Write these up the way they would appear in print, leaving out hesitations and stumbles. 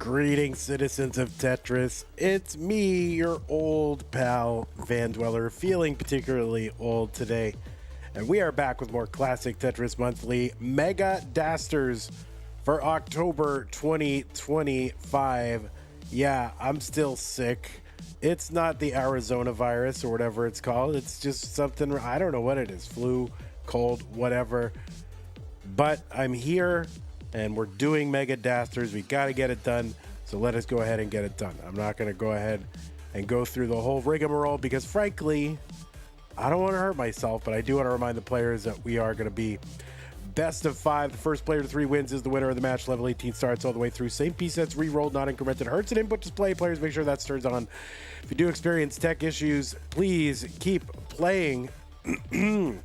Greetings, citizens of Tetris. It's me, your old pal, Van Dweller, feeling particularly old today. And we are back with more classic Tetris Monthly Mega Dasters for October 2025. Yeah, I'm still sick. It's not the Arizona virus or whatever it's called. It's just something, I don't know what it is, flu, cold, whatever. But I'm here and we're doing Mega Dasters. We got to get it done. So let us go ahead and get it done. I'm not going to go ahead and go through the whole rigmarole because frankly, I don't want to hurt myself, but I do want to remind the players that we are going to be best of 5. The first player to 3 wins is the winner of the match. Level 18 starts all the way through. Same piece sets re-rolled, not incremented. Hurts and input display. Players make sure that's turned on. If you do experience tech issues, please keep playing. You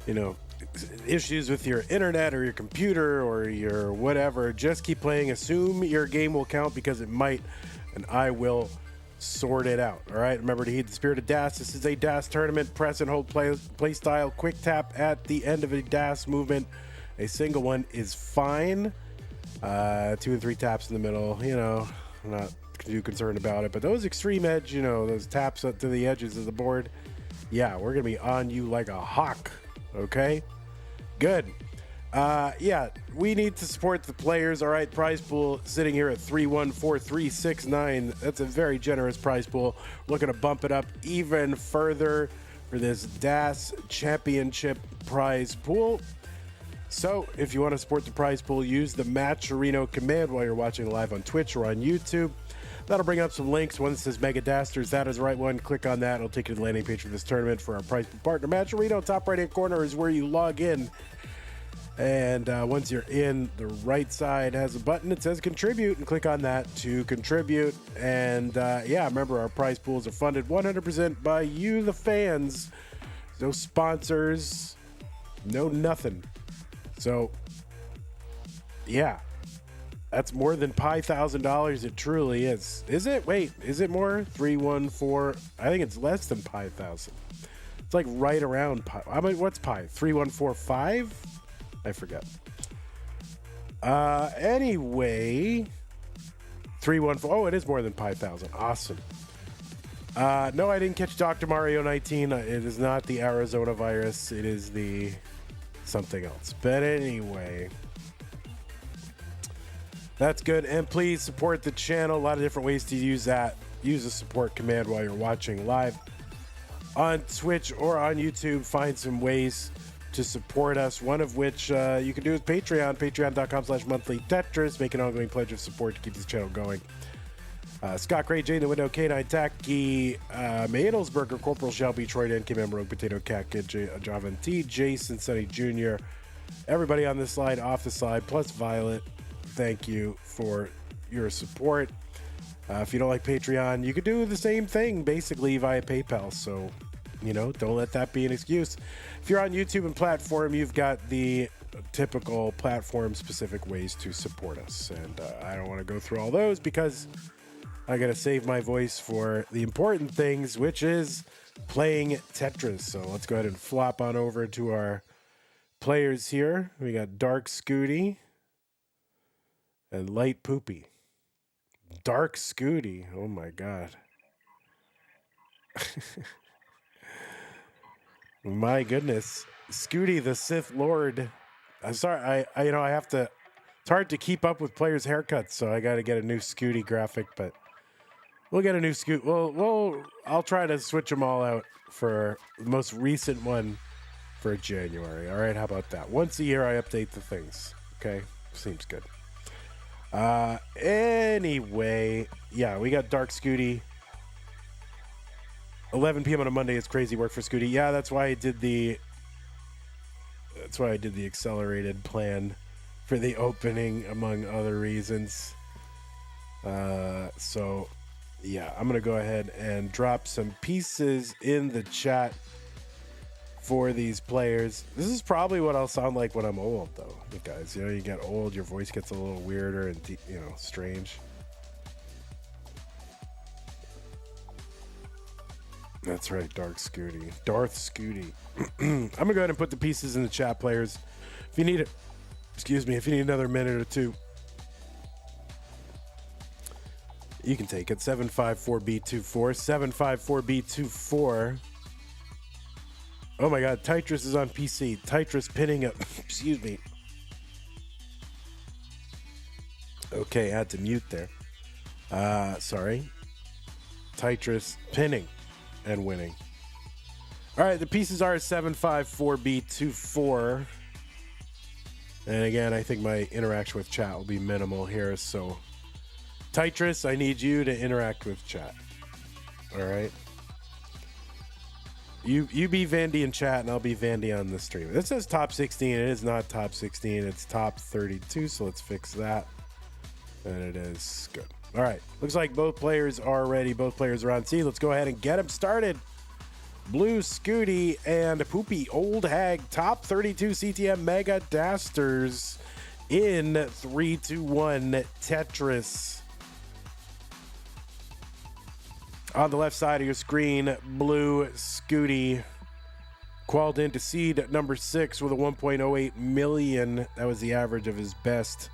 know, issues with your internet or your computer or your whatever, just keep playing. Assume your game will count because it might, and I will sort it out. All right, remember to heed the spirit of DAS. This is a DAS tournament. Press and hold play style. Quick tap at the end of a DAS movement. A single one is fine. 2 and 3 taps in the middle, you know, I'm not too concerned about it, but those extreme edge, you know, those taps up to the edges of the board, yeah, we're gonna be on you like a hawk. Okay, good. Yeah, we need to support the players. All right, prize pool sitting here at 314,369. That's a very generous prize pool. Looking to bump it up even further for this DAS Championship prize pool. So if you want to support the prize pool, use the Matcherino command while you're watching live on Twitch or on YouTube. That'll bring up some links. One that says Mega Dasters, that is the right one. Click on that. It'll take you to the landing page for this tournament for our prize pool partner. Matcherino, top right-hand corner is where you log in. And once you're in, the right side has a button that says contribute, and click on that to contribute. And yeah, remember, our prize pools are funded 100% by you, the fans. No sponsors, no nothing. So yeah, that's more than $5,000. It truly is. Is it? Wait, is it more? 314. I think it's less than $5,000. It's like right around pi. I mean, what's pi? 3145? I forget. Anyway, 314. Oh, it is more than 5,000. Awesome. No, I didn't catch Dr. Mario 19. It is not the Arizona virus. It is the something else. But anyway, that's good. And please support the channel. A lot of different ways to use that. Use the support command while you're watching live on Twitch or on YouTube. Find some ways to support us, one of which you can do is Patreon, patreon.com/monthlytetris. Make an ongoing pledge of support to keep this channel going. Scott Gray, Jane the Window, K9 Tacky, Maydelsberger, Corporal Shelby, Troy Dan, Kim M. Rogue, Potato Cat Kid, Javan T, Jason, Sonny Jr., everybody on this slide, off the slide, plus Violet, thank you for your support. If you don't like Patreon, you could do the same thing basically via PayPal, so you know, don't let that be an excuse. If you're on YouTube and platform, you've got the typical platform-specific ways to support us. And I don't want to go through all those because I got to save my voice for the important things, which is playing Tetris. So let's go ahead and flop on over to our players here. We got Dark Scooty and Light Poopy. Dark Scooty. Oh, my God. My goodness, Scooty the Sith Lord. I'm sorry, I you know, I have to. It's hard to keep up with players' haircuts, so I got to get a new Scooty graphic. But we'll get a new Scoot. I'll try to switch them all out for the most recent one for January. All right, how about that? Once a year, I update the things. Okay, seems good. Anyway, yeah, we got Dark Scooty. 11 p.m. on a Monday is crazy work for Scooty. Yeah, that's why I did the accelerated plan for the opening, among other reasons. So yeah, I'm gonna go ahead and drop some pieces in the chat for these players. This is probably what I'll sound like when I'm old, though, you guys. You know, you get old, your voice gets a little weirder and you know, strange. That's right, Darth Scooty. I'm gonna go ahead and put the pieces in the chat, players. If you need it, if you need another minute or two, You can take it. 754B24. 754B24. Oh my God. Tetris is on PC. Tetris pinning up. Excuse me. Okay, I had to mute there. Sorry. Tetris pinning and winning. All right, the pieces are 754B24. And again, I think my interaction with chat will be minimal here. So, Tetris, I need you to interact with chat. All right. You be Vandy in chat, and I'll be Vandy on the stream. This says top 16. It is not top 16. It's top 32. So let's fix that. And it is good. All right. Looks like both players are ready. Both players are on C. Let's go ahead and get them started. Bluescuti and Poopyoldhag, top 32 CTM Mega Dasters in 3-2-1 Tetris. On the left side of your screen, Bluescuti qualified into seed number 6 with a 1.08 million. That was the average of his best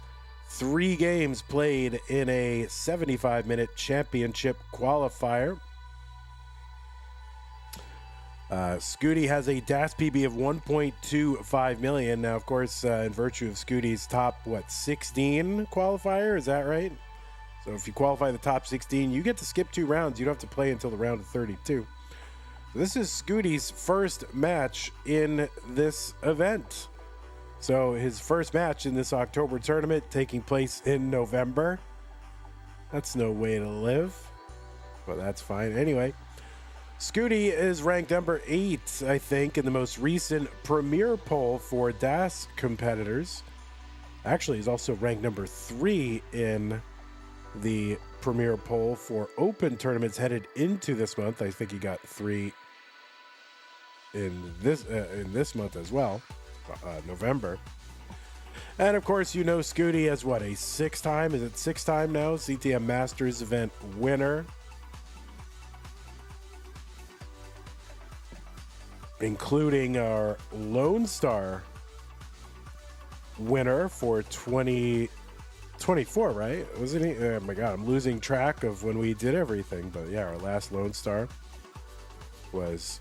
3 games played in a 75-minute championship qualifier. Scooty has a DAS PB of 1.25 million. Now, of course, in virtue of Scooty's top, 16 qualifier? Is that right? So if you qualify the top 16, you get to skip 2 rounds. You don't have to play until the round of 32. This is Scooty's first match in this event. So his first match in this October tournament taking place in November. That's no way to live. But that's fine. Anyway. Scooty is ranked number 8, I think, in the most recent Premier poll for DAS competitors. Actually, he's also ranked number 3 in the Premier poll for Open tournaments headed into this month. I think he got 3 in this month as well, November. And of course, you know Scooty as what, a 6-time? Is it 6-time now? CTM Masters event winner. Including our Lone Star winner for 2024, right? Wasn't he? Oh my God, I'm losing track of when we did everything. But yeah, our last Lone Star was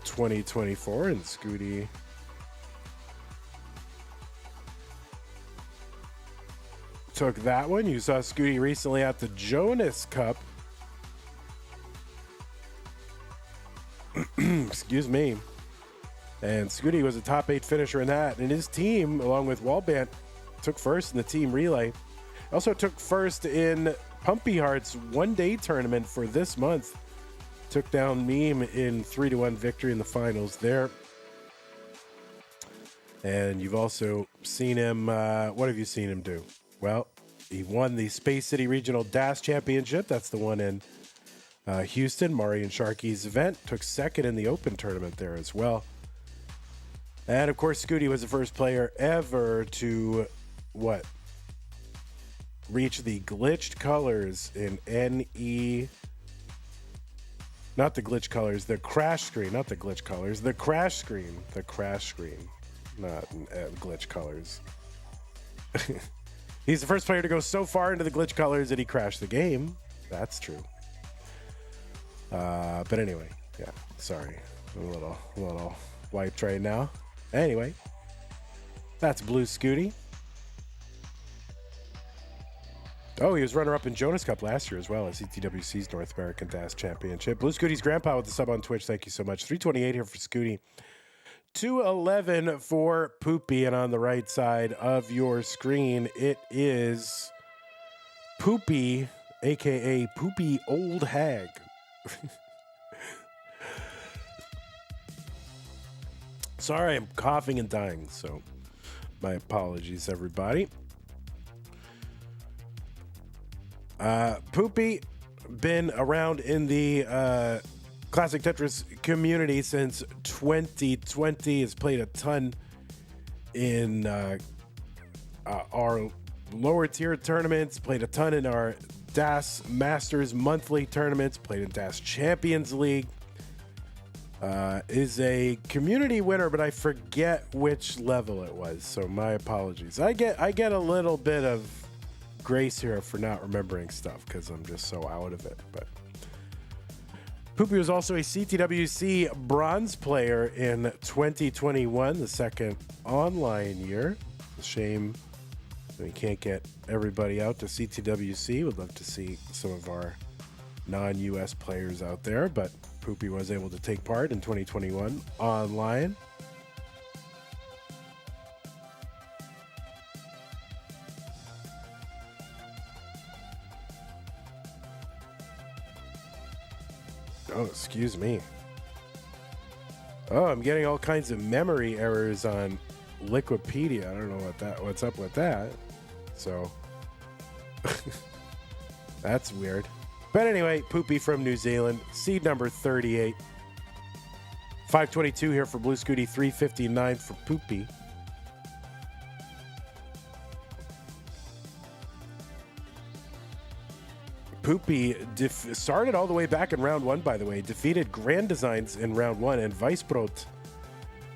2024, and Scooty took that one. You saw Scooty recently at the Jonas Cup. Excuse me. And Scooty was a top 8 finisher in that. And his team, along with Wallbant, took first in the team relay. Also took first in Pumpy Heart's one-day tournament for this month. Took down Meme in 3-1 victory in the finals there. And you've also seen him, what have you seen him do? Well, he won the Space City Regional DAS Championship. That's the one in Houston, Mari and Sharky's event. Took second in the Open tournament there as well. And of course, Scooty was the first player ever to, reach the glitched colors in NE. Not the glitch colors, the crash screen, not the glitch colors, the crash screen. The crash screen, not glitch colors. He's the first player to go so far into the glitch colors that he crashed the game. That's true. But anyway, yeah, sorry. I'm a little wiped right now. Anyway, that's Bluescuti. Oh, he was runner-up in Jonas Cup last year as well as CTWC's North American DAS Championship. Bluescuti's grandpa with the sub on Twitch. Thank you so much. 328 here for Scooty. 211 for Poopy. And on the right side of your screen, it is Poopy, a.k.a. Poopyoldhag. Sorry, I'm coughing and dying, so my apologies, everybody. Poopy, been around in the Classic Tetris community since 2020, has played a ton in our lower tier tournaments, played a ton in our DAS Masters monthly tournaments, played in DAS Champions League. Is a community winner, but I forget which level it was, so my apologies. I get a little bit of grace here for not remembering stuff because I'm just so out of it. But Poopy was also a CTWC bronze player in 2021, the second online year. It's a shame we can't get everybody out to CTWC. Would love to see some of our non-US players out there, but Poopy was able to take part in 2021 online. Oh, excuse me. Oh, I'm getting all kinds of memory errors on Liquipedia. I don't know what's up with that. So that's weird. But anyway, Poopy from New Zealand, seed number 38. 522 here for Bluescuti, 359 for Poopy. Poopy started all the way back in round 1, by the way. Defeated Grand Designs in round 1 and Weisbrot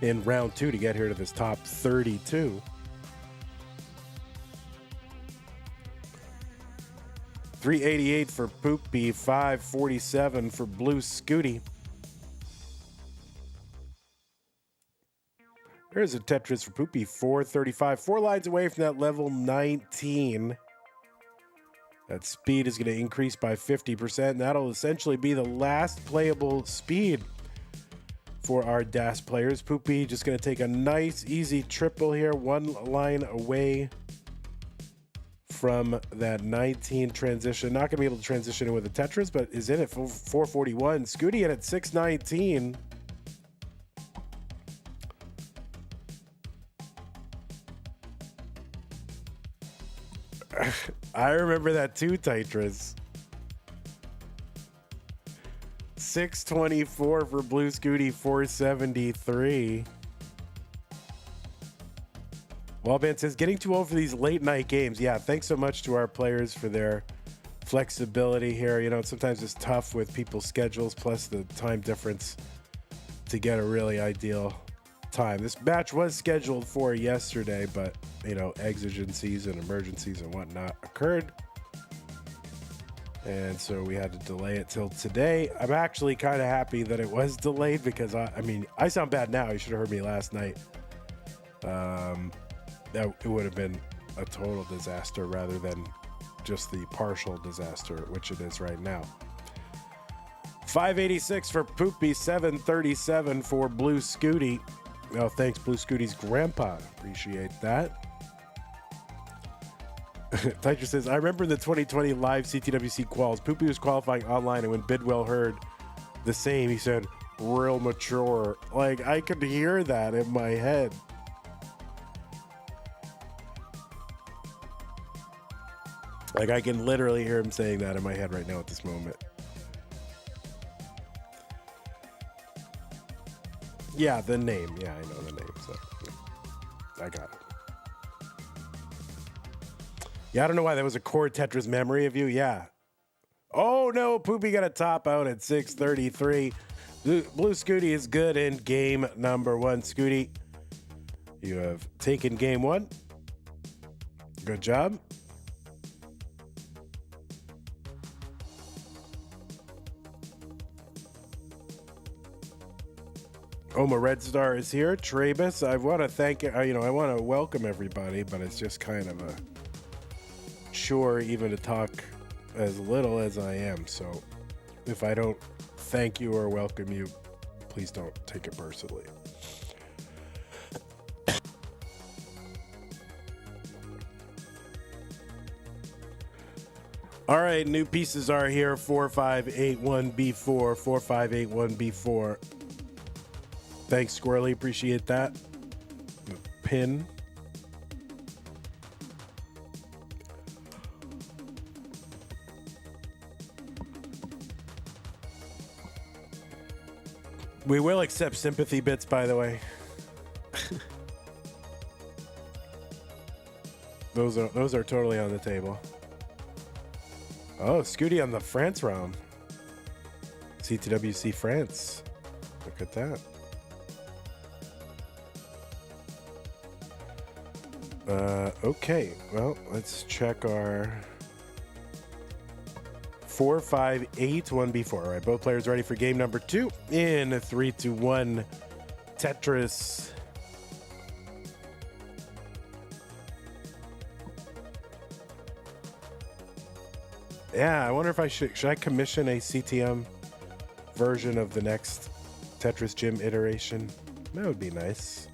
in round 2 to get here to this top 32. $388 for Poopy, $547 for Bluescuti. There's a Tetris for Poopy, $435. 4 lines away from that level 19. That speed is going to increase by 50%, and that'll essentially be the last playable speed for our DAS players. Poopy just going to take a nice, easy triple here, 1 line away from that 19 transition. Not going to be able to transition in with a Tetris, but is in at 441. Scooty in at 619. I remember that too, Tetris. 624 for Bluescuti, 473. Wallband says, getting too old for these late night games. Yeah, thanks so much to our players for their flexibility here. You know, sometimes it's tough with people's schedules, plus the time difference to get a really ideal time. This match was scheduled for yesterday, but, you know, exigencies and emergencies and whatnot occurred. And so we had to delay it till today. I'm actually kind of happy that it was delayed because, I mean, I sound bad now. You should have heard me last night. That it would have been a total disaster rather than just the partial disaster, which it is right now. 586 for Poopy, 737 for Bluescuti. Oh, thanks, Bluescuti's grandpa. Appreciate that. Tiger says, I remember in the 2020 live CTWC quals, Poopy was qualifying online, and when Bidwell heard the same, he said, real mature. Like, I could hear that in my head. Like, I can literally hear him saying that in my head right now at this moment. Yeah, the name. Yeah, I know the name. So, I got it. Yeah, I don't know why that was a core Tetris memory of you. Yeah. Oh, no. Poopy got a top out at 633. Bluescuti is good in game number 1. Scooty, you have taken game 1. Good job. Oma Red Star is here. Travis, I want to thank you. I want to welcome everybody, but it's just kind of a chore even to talk as little as I am. So if I don't thank you or welcome you, please don't take it personally. All right, new pieces are here. 4581B4, 4581B4. Thanks, Squirrely. Appreciate that. Pin. We will accept sympathy bits, by the way. Those are totally on the table. Oh, Scooty on the France round. CTWC France. Look at that. Okay. Well, let's check our 4, 5, 8, 1B4. All right, both players ready for game number 2 in 3, 2, 1. Tetris. Yeah, I wonder if I should I commission a CTM version of the next Tetris Gym iteration? That would be nice.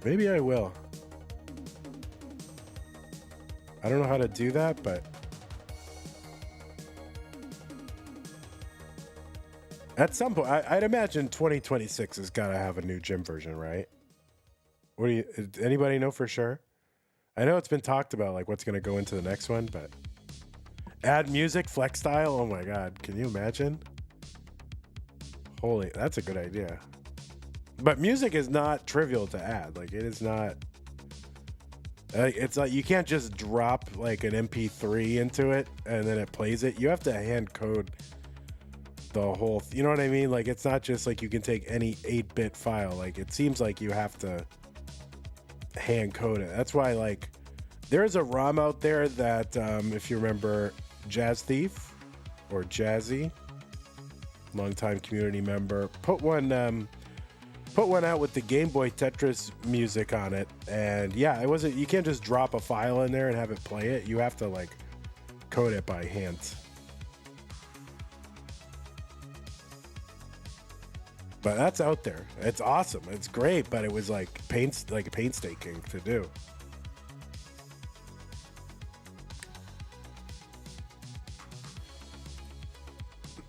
Maybe I will. I don't know how to do that, but at some point, I'd imagine 2026 has got to have a new gym version, right? What do you? Anybody know for sure? I know it's been talked about, like what's going to go into the next one, but add music, flex style. Oh my God, can you imagine? Holy, that's a good idea. But music is not trivial to add. Like it is not. It's like you can't just drop like an MP3 into it and then it plays it. You have to hand code the whole. You know what I mean? Like it's not just like you can take any 8-bit file. Like it seems like you have to hand code it. That's why like there's a ROM out there that if you remember Jazz Thief or Jazzy, longtime community member, put one out with the Game Boy Tetris music on it, and yeah, it wasn't. You can't just drop a file in there and have it play it. You have to like code it by hand. But that's out there. It's awesome. It's great, but it was like painstaking to do.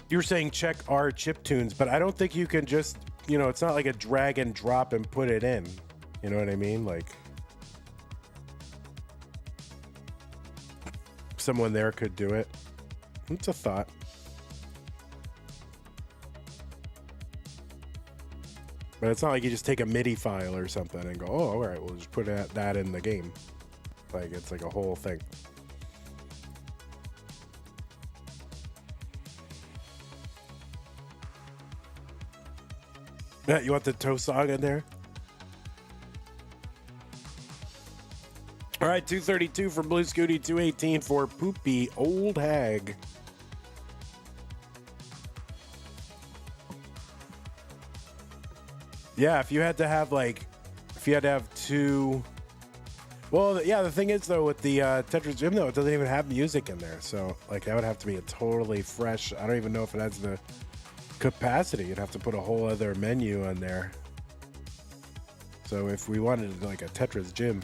You were saying check our chip tunes, but I don't think you can just, you know, it's not like a drag and drop and put it in. You know what I mean? Like someone there could do it. It's a thought. But it's not like you just take a MIDI file or something and go, oh, all right, we'll just put that in the game. Like, it's like a whole thing. Yeah, you want the toe song in there? All right, 232 for Bluescuti, 218 for Poopyoldhag. Yeah, if you had to have two. Well, yeah, the thing is though with the Tetris Gym though, it doesn't even have music in there, so like that would have to be a totally fresh. I don't even know if it has the capacity. You'd have to put a whole other menu on there. So if we wanted like a Tetris Gym,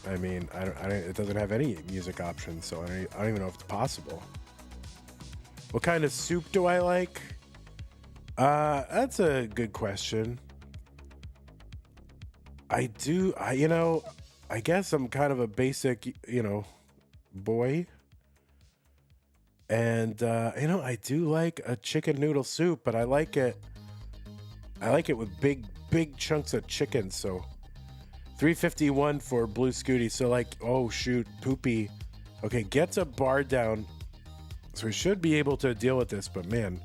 I mean, I don't, it doesn't have any music options, so I don't even know if it's possible. What kind of soup do I like? That's a good question. I guess I'm kind of a basic, boy. And, I do like a chicken noodle soup, but I like it with big chunks of chicken. So 351 for Bluescuti. So like, oh shoot, Poopy. Okay, gets a bar down. So we should be able to deal with this, but man,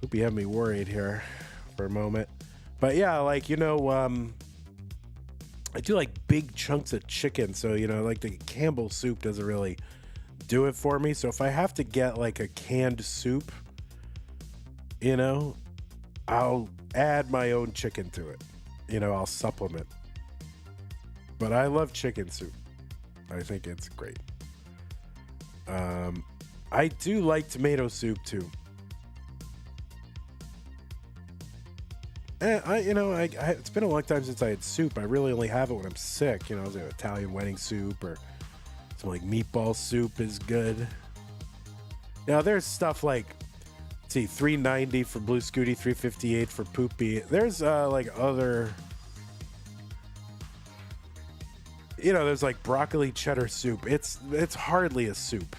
Poopy had me worried here for a moment. But yeah, like, I do like big chunks of chicken. So, like the Campbell soup doesn't really do it for me. So if I have to get like a canned soup, I'll add my own chicken to it. I'll supplement. But I love chicken soup. I think it's great. I do like tomato soup too. It's been a long time since I had soup. I really only have it when I'm sick. Like Italian wedding soup or some like meatball soup is good. Now there's stuff like, let's see, 390 for Bluescuti, 358 for Poopy. There's like other, there's like broccoli cheddar soup. It's hardly a soup.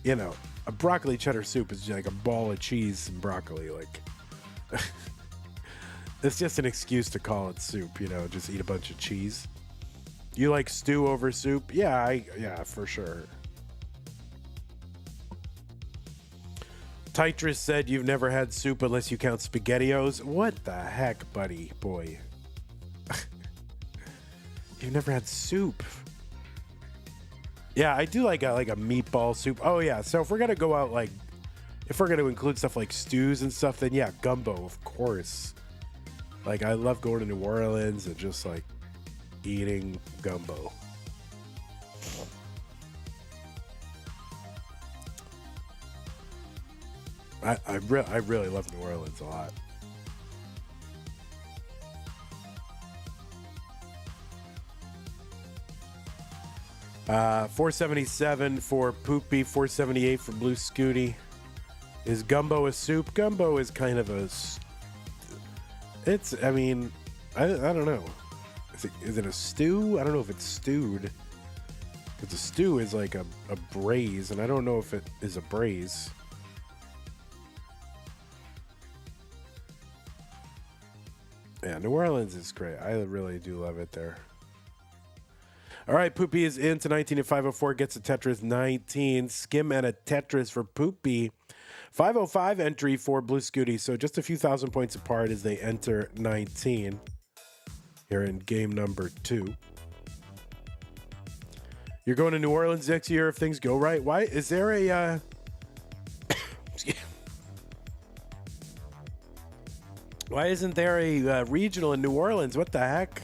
A broccoli cheddar soup is like a ball of cheese and broccoli. Like, it's just an excuse to call it soup, just eat a bunch of cheese. You like stew over soup? Yeah, for sure. Tetris said you've never had soup unless you count SpaghettiOs. What the heck, buddy boy? You've never had soup. Yeah, I do like a meatball soup. Oh yeah, so if we're gonna go out like, if we're gonna include stuff like stews and stuff, then yeah, gumbo, of course. Like I love going to New Orleans and just like eating gumbo. I really love New Orleans a lot. $4.77 for Poopy, $4.78 for Bluescuti. Is gumbo a soup? Gumbo is kind of a. It's. I mean, I don't know. Is it a stew? I don't know if it's stewed. Because a stew is like a braise, and I don't know if it is a braise. Yeah, New Orleans is great. I really do love it there. All right, Poopy is into 19 at 504, gets a Tetris 19. Skim and a Tetris for Poopy. 505 entry for Bluescuti. So just a few thousand points apart as they enter 19 here in game number 2. You're going to New Orleans next year if things go right. Why is there a why isn't there a regional in New Orleans? What the heck?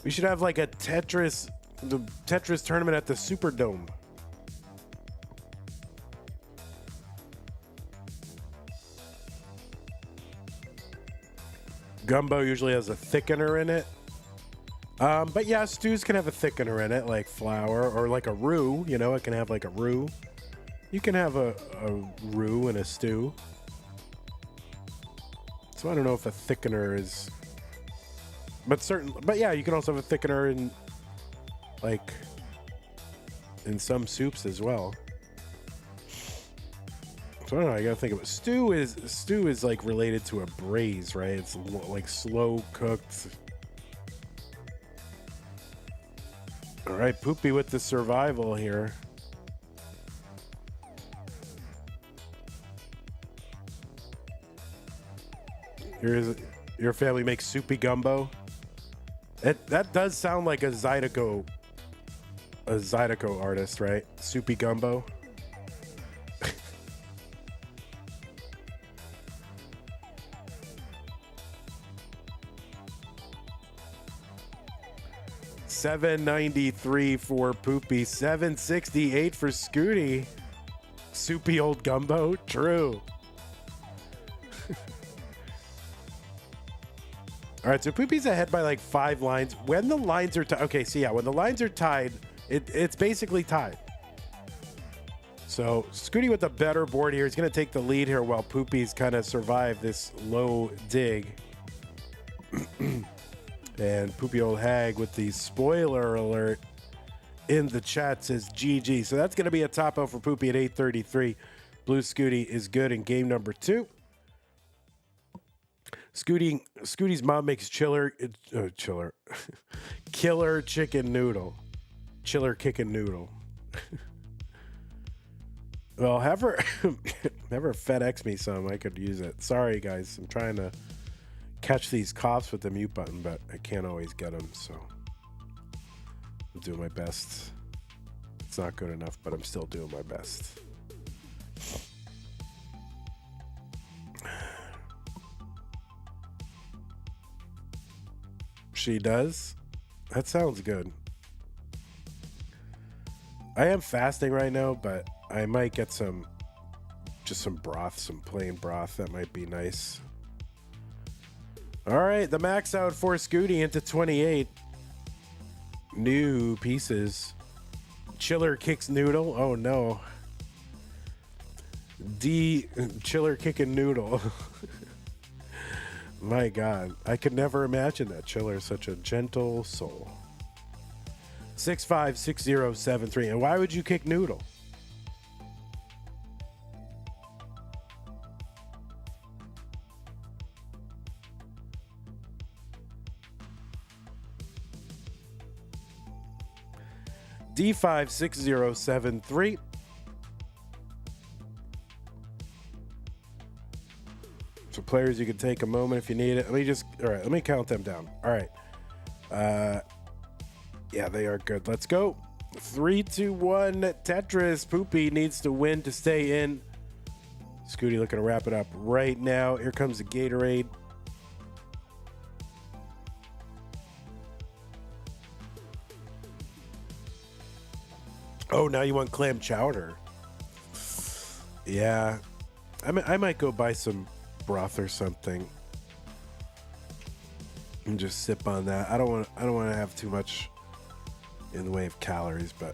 We should have like the Tetris tournament at the Superdome. Gumbo usually has a thickener in it. But yeah, stews can have a thickener in it, like flour or like a roux. You know, it can have like a roux. You can have a roux in a stew. So I don't know if a thickener is, but yeah, you can also have a thickener in, like, in some soups as well. So I don't know. I gotta think of it. Stew is like related to a braise, right? It's like slow cooked. All right, Poopy with the survival here. Your family makes soupy gumbo. That does sound like a Zydeco artist, right? Soupy gumbo. $7.93 for Poopy, $7.68 for Scooty. Soupy old gumbo, true. All right, so Poopy's ahead by like 5 lines. When the lines are tied, okay, so yeah, when the lines are tied, it's basically tied. So Scooty with the better board here is going to take the lead here while Poopy's kind of survive this low dig. And Poopyoldhag with the spoiler alert in the chat says GG. So that's going to be a top out for Poopy at 833. Bluescuti is good in game number 2. Scooty's mom makes killer chicken noodle. Chiller kicking noodle. Well, have her FedEx me some. I could use it. Sorry, guys. I'm trying to catch these coughs with the mute button, but I can't always get them, so I'm doing my best. It's not good enough, but I'm still doing my best. She does? That sounds good. I am fasting right now, but I might get some broth, some plain broth. That might be nice. All right, the max out for Scooty into 28. New pieces. Chiller kicks noodle. Oh no. Chiller kicking noodle. My God, I could never imagine that Chiller is such a gentle soul. 656073. And why would you kick noodle? D56073. So players, you can take a moment if you need it. Let me count them down. All right. Yeah, they are good. Let's go. 3, 2, 1. Tetris. Poopy needs to win to stay in. Scooty looking to wrap it up right now. Here comes the Gatorade. Oh, now you want clam chowder. Yeah. I might go buy some broth or something and just sip on that. I don't want to have too much in the way of calories, but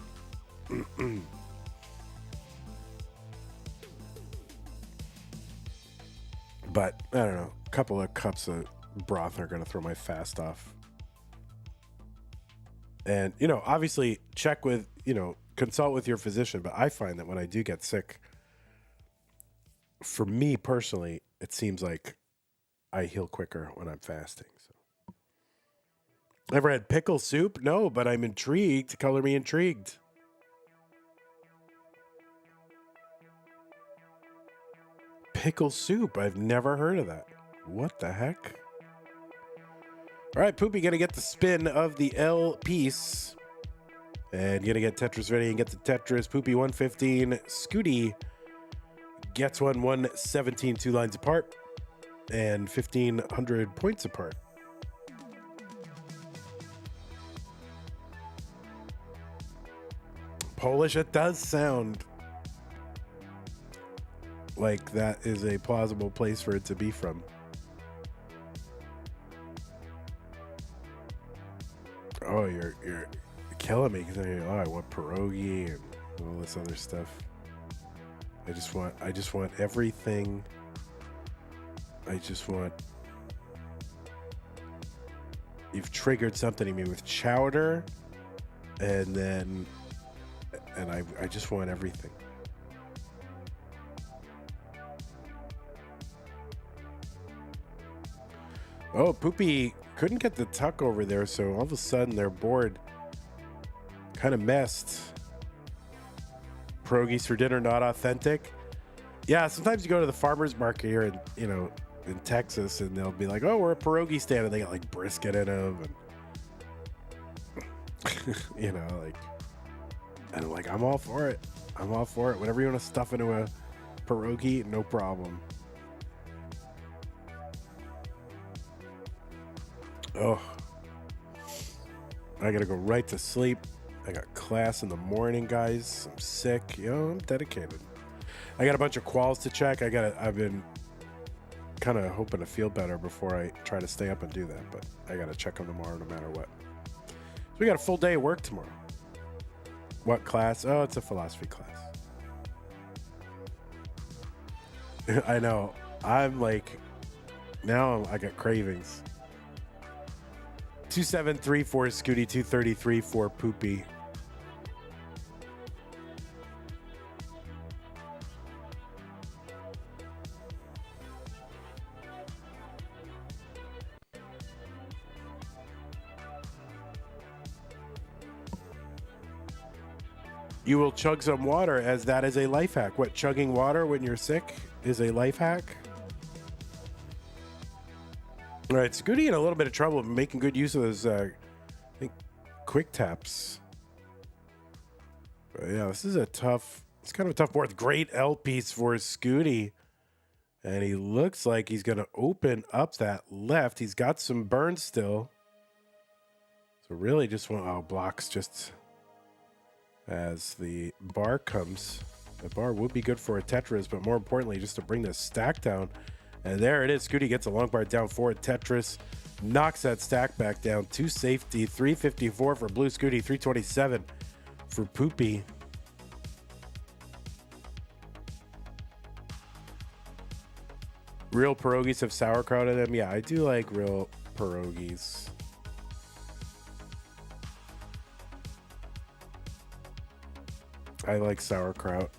but I don't know. A couple of cups of broth are going to throw my fast off. And, obviously check with, consult with your physician, but I find that when I do get sick, for me personally, it seems like I heal quicker when I'm fasting. So, ever had pickle soup? No, but I'm intrigued. Color me intrigued. Pickle soup? I've never heard of that. What the heck? All right, Poopy gonna get the spin of the L piece. And gonna get Tetris ready and get the Tetris. Poopy 115. Scooty gets 117, 2 lines apart. And 1,500 points apart. Polish, it does sound like that is a plausible place for it to be from. Oh, you're killing me because I want pierogi and all this other stuff. I just want everything. You've triggered something in me with chowder, and I just want everything. Oh, Poopy couldn't get the tuck over there, so all of a sudden their board kind of messed. Pierogies for dinner, not authentic. Yeah, sometimes you go to the farmer's market here in Texas, and they'll be like, "Oh, we're a pierogi stand," and they got like brisket in them, and and I'm like, I'm all for it. Whatever you want to stuff into a pierogi, no problem. Oh, I gotta go right to sleep. I got class in the morning, guys. I'm sick. I'm dedicated. I got a bunch of quals to check. I've been kind of hoping to feel better before I try to stay up and do that, but I gotta check them tomorrow no matter what. So we got a full day of work tomorrow. What class? Oh, it's a philosophy class. I know. I'm like, now I got cravings. 2734 Scooty, 233 for Poopy. You will chug some water, as that is a life hack. What, chugging water when you're sick is a life hack? All right, Scooty in a little bit of trouble, making good use of those quick taps. But yeah, it's kind of a tough board. Great L piece for Scooty. And he looks like he's going to open up that left. He's got some burn still. So really just blocks just as the bar comes. The bar would be good for a Tetris, but more importantly, just to bring this stack down. And there it is. Scooty gets a long bar down for a Tetris. Knocks that stack back down to safety. 354 for Bluescuti. 327 for Poopy. Real pierogies have sauerkraut in them. Yeah, I do like real pierogies. I like sauerkraut.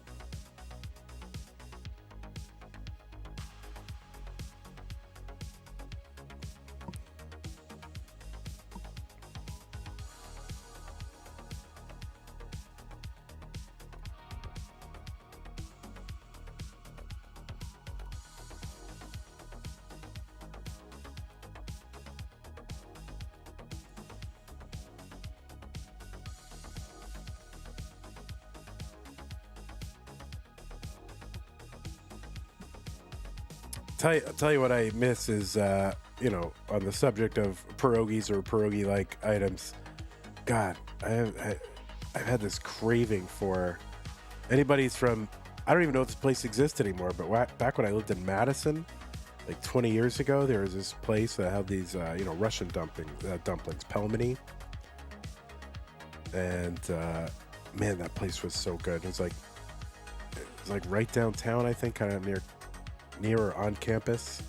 Tell you what I miss is, on the subject of pierogies or pierogi-like items. God, I've had this craving for anybody's from. I don't even know if this place exists anymore. But back when I lived in Madison, like 20 years ago, there was this place that had these, Russian dumplings, pelmeni, and man, that place was so good. It was like right downtown, I think, kind of near or on campus.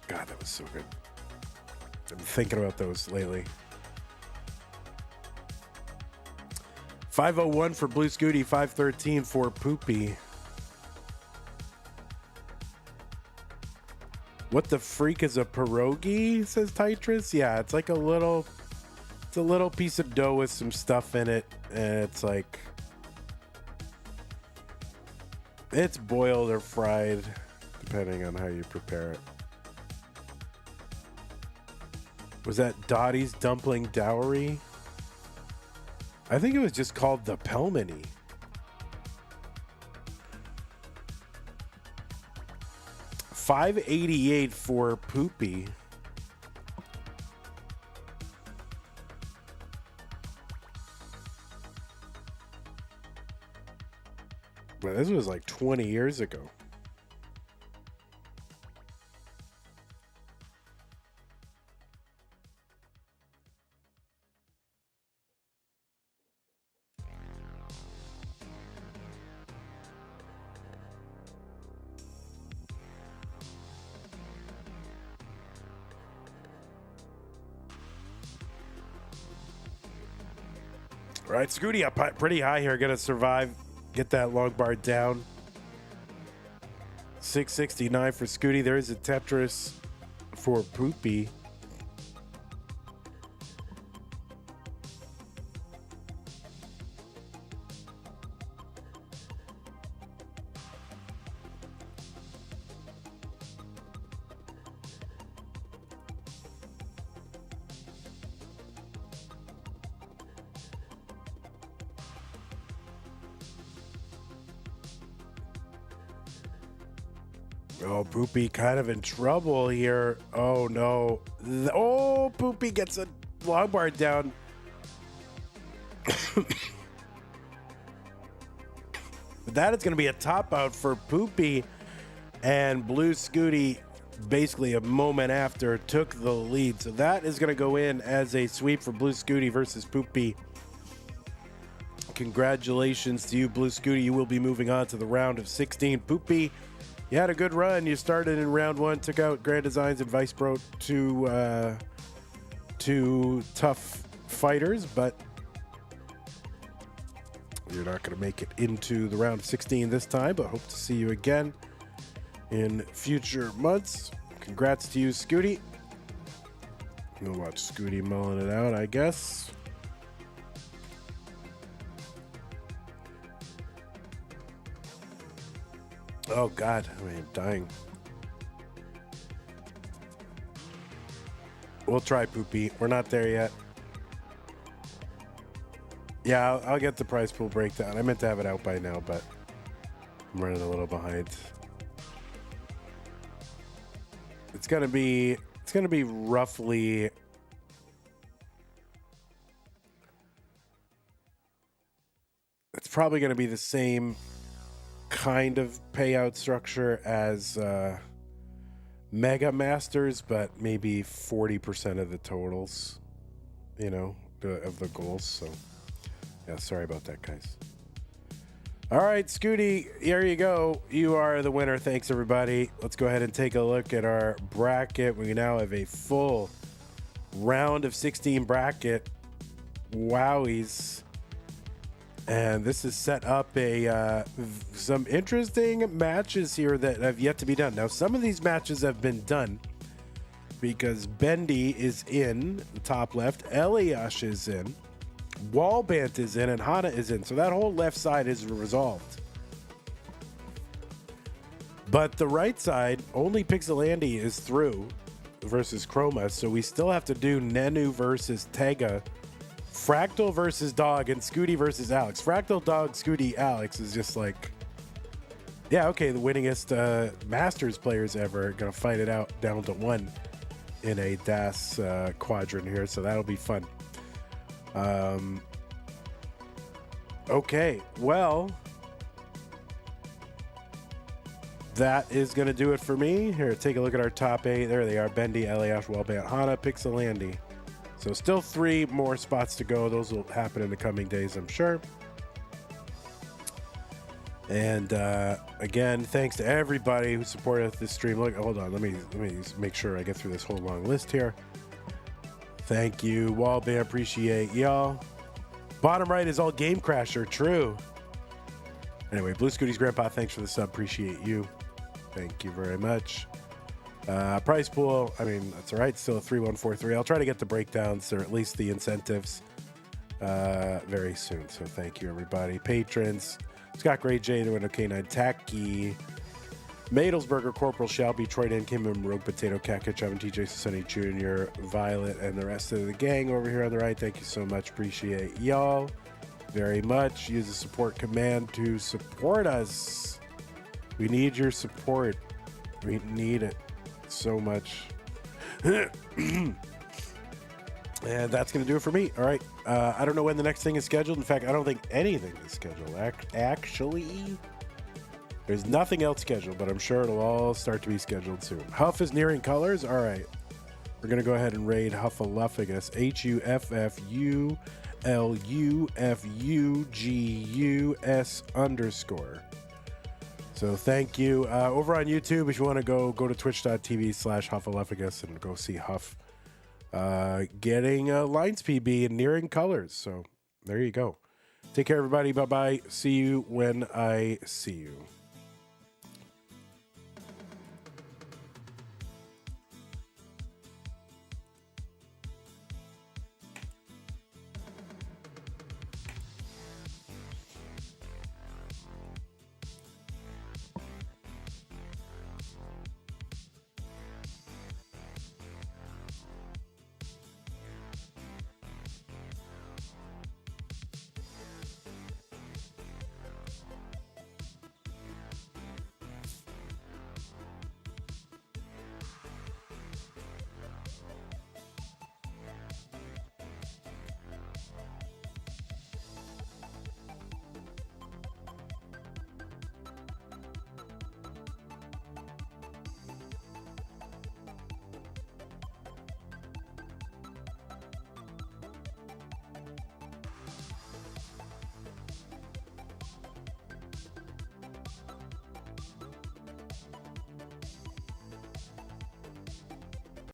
God, that was so good. I've been thinking about those lately. 501 for Bluescuti, 513 for Poopy. What the freak is a pierogi, says Tetris? Yeah, it's like a little piece of dough with some stuff in it, and it's boiled or fried, depending on how you prepare it. Was that Dottie's dumpling dowry? I think it was just called the pelmeni. $5.88 for Poopy. Well, this was like 20 years ago. All right, Scooty up pretty high here. Gonna survive. Get that long bar down. 669 for Scooty. There's a Tetris for Poopy. Oh, Poopy kind of in trouble here. Oh, no. Oh, Poopy gets a long bar down. That is going to be a top out for Poopy. And Bluescuti, basically a moment after, took the lead. So that is going to go in as a sweep for Bluescuti versus Poopy. Congratulations to you, Bluescuti. You will be moving on to the round of 16. Poopy, you had a good run. You started in round one, took out Grand Designs and Vice Pro, two tough fighters, but you're not going to make it into the round of 16 this time, but hope to see you again in future months. Congrats to you, Scooty. We'll watch Scooty mulling it out, I guess. Oh, God. I am dying. We'll try, Poopy. We're not there yet. Yeah, I'll get the prize pool breakdown. I meant to have it out by now, but I'm running a little behind. It's gonna be roughly it's probably gonna be the same kind of payout structure as Mega Masters, but maybe 40% of the totals, of the goals. So yeah, sorry about that, guys. All right, Scooty, here you go. You are the winner. Thanks, everybody. Let's go ahead and take a look at our bracket. We now have a full round of 16 bracket. Wowies. And this has set up some interesting matches here that have yet to be done. Now, some of these matches have been done because Bendy is in the top left, Eliash is in, Wallbant is in, and Hana is in. So that whole left side is resolved. But the right side, only Pixelandy is through versus Chroma. So we still have to do Nenu versus Tega, Fractal versus Dog, and Scooty versus Alex. Fractal, Dog, Scooty, Alex is just like Yeah, okay, the winningest Masters players ever going to fight it out down to 1 in a DAS quadrant here, so that'll be fun. Okay, well, that is going to do it for me. Here, take a look at our top 8. There they are. Bendy, Eliash, Wellbant, Hana, Pixelandi. So still 3 more spots to go. Those will happen in the coming days, I'm sure. And again, thanks to everybody who supported this stream. Look, hold on. Let me make sure I get through this whole long list here. Thank you, Wallband. Appreciate y'all. Bottom right is all Game Crasher. True. Anyway, Bluescuti's grandpa, thanks for the sub. Appreciate you. Thank you very much. Price pool, I mean, that's all right. Still a 3143. I'll try to get the breakdowns or at least the incentives very soon. So thank you, everybody. Patrons, Scott Gray, J, Window K9, Tacky, Madelsberger, Corporal Shelby, Troy Dan, Kim, Rogue Potato, Cat Ketchup, and TJ Sonny Jr., Violet, and the rest of the gang over here on the right. Thank you so much. Appreciate y'all very much. Use the support command to support us. We need your support. We need it so much. And that's going to do it for me. All right. I don't know when the next thing is scheduled. In fact, I don't think anything is scheduled. Actually, there's nothing else scheduled, but I'm sure it'll all start to be scheduled soon. Huff is nearing colors. All right. We're going to go ahead and raid Huffaluffagus. HUFFULUFUGUS_. So thank you. Over on YouTube, if you want to go to twitch.tv/Huffaluffagus and go see Huff getting Lines PB and nearing colors. So there you go. Take care, everybody. Bye-bye. See you when I see you.